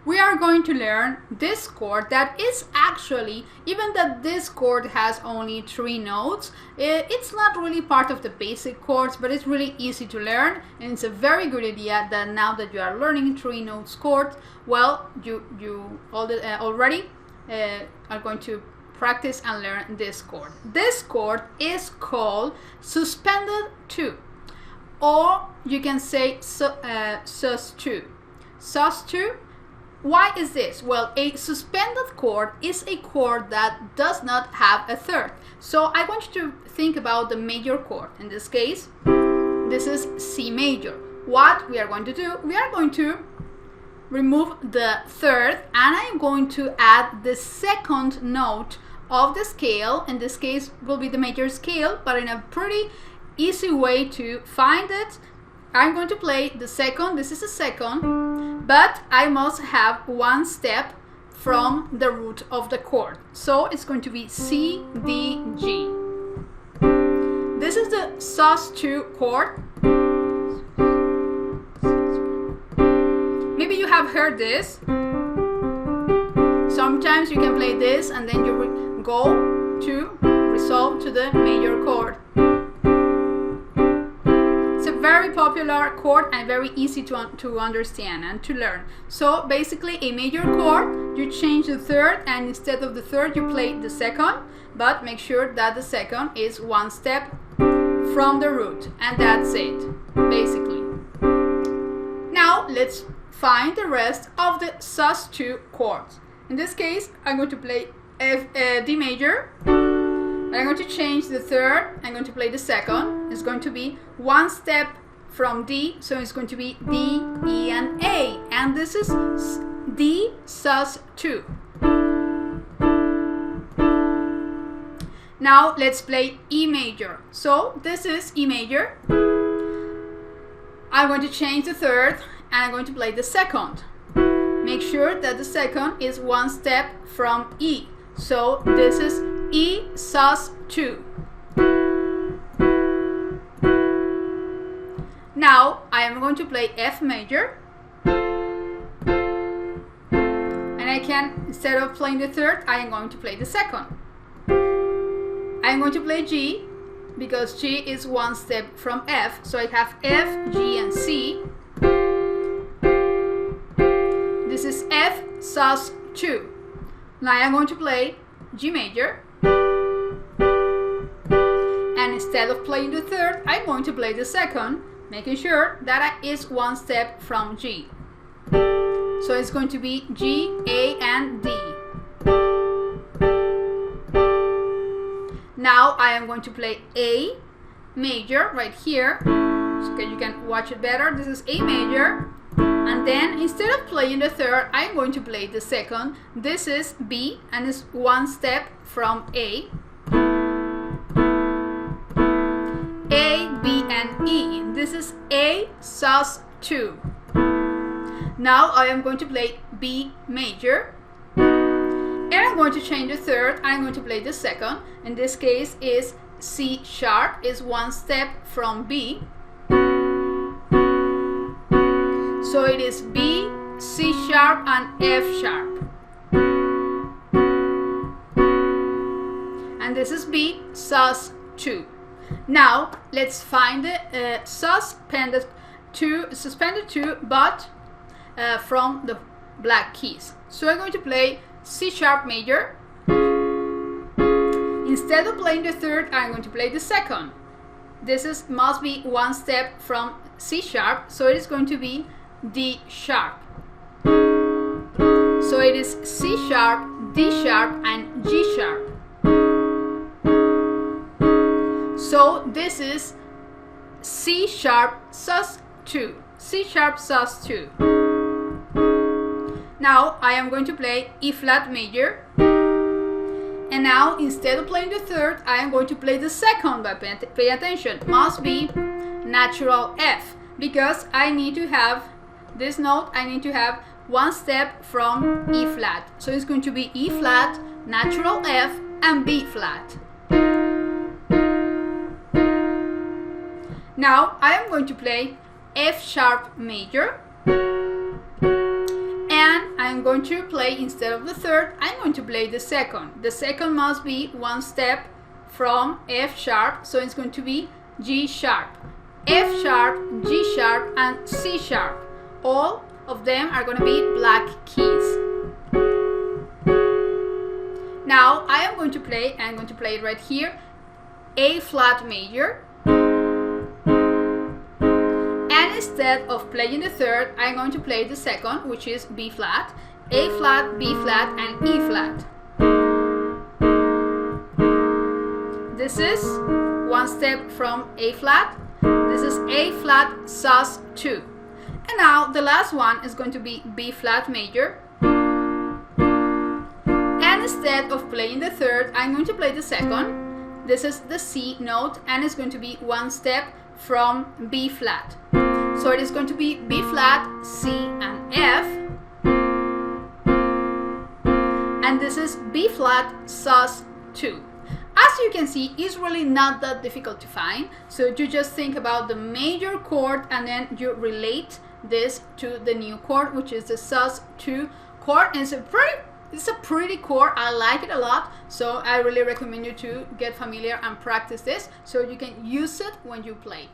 we are going to learn this chord that is actually, even that this chord has only 3 notes, it's not really part of the basic chords, but it's really easy to learn, and it's a very good idea that now that you are learning 3 notes chords, well, you already are going to practice and learn this chord. This chord is called suspended 2, or you can say SUS2. SUS2. Why is this? Well, a suspended chord is a chord that does not have a third. So I want you to think about the major chord. In this case, this is C major. What we are going to do, we are going to remove the third, and I'm going to add the second note of the scale. In this case, will be the major scale, but in a pretty easy way to find it. I'm going to play the second, this is a second, but I must have 1 step from the root of the chord. So it's going to be C, D, G. This is the SUS2 chord. Maybe you have heard this. Sometimes you can play this and then you go to resolve to the major chord. Very popular chord and very easy to understand and to learn. So basically a major chord, you change the third, and instead of the third you play the second, but make sure that the second is 1 step from the root, and that's it basically. Now let's find the rest of the SUS2 chords. In this case I'm going to play D major. I'm going to change the third, I'm going to play the second. It's going to be 1 step from D, so it's going to be D, E, and A. And this is D SUS2. Now let's play E major. So this is E major. I'm going to change the third, and I'm going to play the second. Make sure that the second is 1 step from E. So this is E SUS2. Now I am going to play F major, and I can, instead of playing the third, I am going to play the second. I am going to play G because G is 1 step from F, so I have F, G, and C. This is F SUS2. Now I am going to play G major, and instead of playing the third, I'm going to play the second, making sure that it is 1 step from G. So it's going to be G, A, and D. Now I am going to play A major right here, so you can watch it better. This is A major, and then instead of playing the third, I'm going to play the second. This is B, and it's 1 step from A. A, B, and E. This is A SUS2. Now I am going to play B major, and I'm going to change the third. I'm going to play the second. In this case is C sharp, is 1 step from B. So it is B, C sharp, and F sharp. And this is B SUS2. Now let's find the suspended 2, but from the black keys. So I'm going to play C sharp major. Instead of playing the third, I'm going to play the second. This must be 1 step from C sharp, so it is going to be D sharp. So it is C sharp, D sharp, and G sharp. So this is C sharp SUS2. C sharp SUS2. Now I am going to play E flat major. And now instead of playing the third, I am going to play the second, but pay attention, must be natural F, because I need to have this note, I need to have 1 step from E flat. So it's going to be E flat, natural F, and B flat. Now I am going to play F sharp major, and I'm going to play, instead of the third, I'm going to play the second. The second must be one step from F sharp, so it's going to be G sharp, F sharp, G sharp, and C sharp. All of them are going to be black keys. Now I am going to play, I'm going to play it right here, A flat major. And instead of playing the third, I'm going to play the second, which is B flat, A flat, B flat, and E flat. This is one step from A flat. This is A flat SUS2. And now the last one is going to be B flat major. And instead of playing the third, I'm going to play the second. This is the C note, and it's going to be one step from B flat. So it is going to be B flat, C, and F. And this is B flat SUS2. As you can see, it's really not that difficult to find. So you just think about the major chord and then you relate this to the new chord, which is the SUS2 chord. And it's a pretty chord. I like it a lot. So I really recommend you to get familiar and practice this so you can use it when you play.